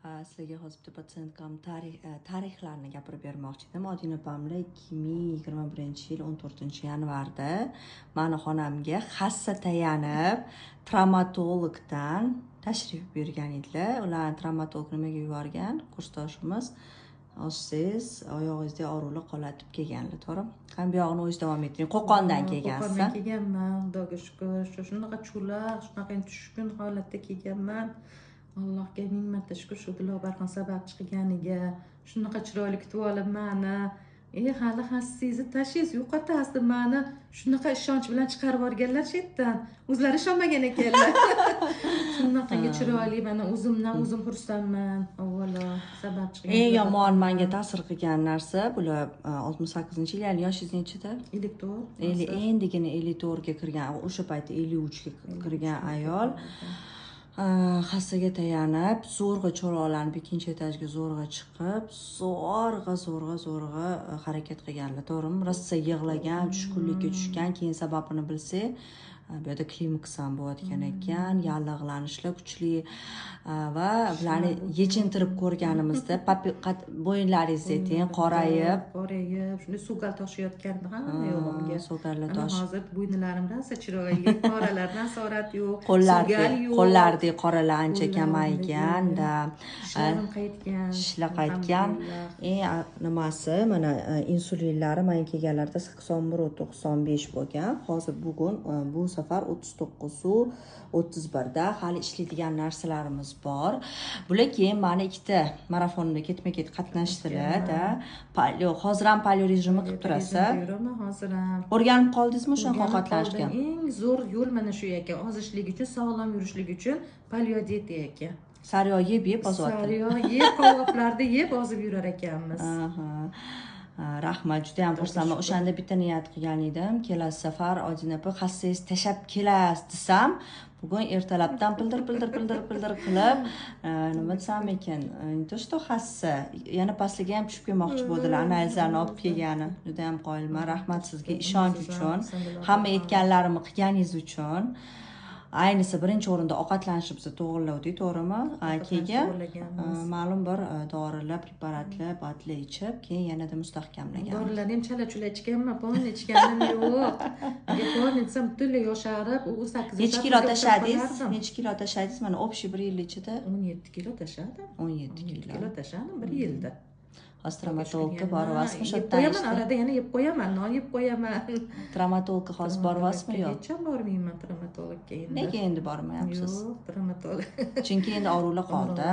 Sizlarga hozir bitta patsientkam tarixlarni gapirib bermoqchi edim. Odina opamla 2021-yil 14-yanvarda mani xonamga hassa tayanib travmatologdan tashrif buyurgan edilar. Ular travmatolog nimaga yuborgan? Kursdoshimiz siz oyog'ingizda og'riqlar qoladi deb kelganlar, to'g'rimi? Qani bu yog'ini o'zi davom ettiring. Qo'qondan kelgansiz. Qo'qondan kelganman, Xudoga shukr. Shunaqa cho'laq, shunaqa tushkun holatda kelganman. Allohga ming marta shukr, shu Dilobarxon sababchi qilganiga. Shunaqa chiroyli kutib olib mani. Hali hassangizni tashingiz yo'qotasiz mani. Shunaqa ishonch bilan chiqarib yuborganlar chetdan. O'zlari ishonmagan ekanlar. Shunaqangi chiroyli, mana o'zimdan o'zim xursandman. Avvalo sababchi qilgan. Eng yomon menga ta'sir qilgan narsa bular 68-yil, ya'ni yoshingiz nechida? 54. Endigina 54 ga kirgan, o'sha paytda 53 ga kirgan ayol hassaga tayanib, zo'rg'a cho'loqlanib, ikkinchi etajga zo'rg'a chiqib, zo'rg'a harakat qilganlar, to'g'rimi? Rosa yig'lagan, tushkunlikka tushgan, keyin sababini bilsak, bu yerda klimaks ham bo'layotgan ekan, yallig'lanishlar kuchli va bularni yechintirib ko'rganimizda bo'yinlaringizni ayting, qorayib, shunday so'gal toshiyotgandi ham oyog'imga. so'gallar Ana hozir bo'ynlarim rosa chiroyli, qoralardan asorat yo'q, qo'llardagi qoralar ancha kamaygan-da, ishlarim qaytgan, ishlar qaytgan. Nimasi, mana insulinlari men kelganlarida 81-95 bo'lgan. Hozir bugun bu safar 39-31 da hali ishlaydigan narsalarimiz bor. Bular keyin mani ikkita marafonda ketma-ket qatnashdilar-da. Hozir ham paleo rejimi qilib turasiz. Hozir ham. O'rganib qoldingizmi shunaqa ovqatlanishga? Eng zo'r yo'l mana shu ekan. Ozishlik uchun, sog'lom yurishlik uchun paleo dieta ekan. Sariyog yeb ozyapti. Sariyog yeb, qovoplarda yeb ozib yurar ekanmiz. Rahmat, juda ham xursandman. O'shanda bitta niyat qilgan edim. Kelasi safar Odina opa hassangizni tashab kelasiz desam, bugun ertalabdan pildir qilib, nima desam ekan, to что hassa yana pastliga ham tushib kelmoqchi bo'ldilar, analizlarni olib kelgani. Juda ham qoyilman. Rahmat sizga ishonch uchun, hamma aytganlarimni qilganingiz uchun. Aynisi birinchi o'rinda ovqatlanishni biz to'g'irlavdik, to'g'rimi? Keyin ma'lum bir dorilar, preparatlar, batlar ichib, keyin yanada mustahkamlagan. Dorilarni ham chala-chula ichganman, polni ichganim yo'q. Polni ichsam butunlay yosharib, u 8 Necha kilo tashladingiz? Necha kilo tashladingiz? Mana общий bir yil ichida 17 kilo tashladim. 17 kilo tashladim bir yilda. Travmatologga boryapsizmi? Shu qo'yaman, arada yana yeb qo'yaman, non yeb qo'yaman. Travmatologga hozir boryapsizmi yo'q? Hecham bormayman travmatologga endi. Nega endi bormayapsiz? Yo'q, travmatolog. Chunki endi og'riqlar qoldi.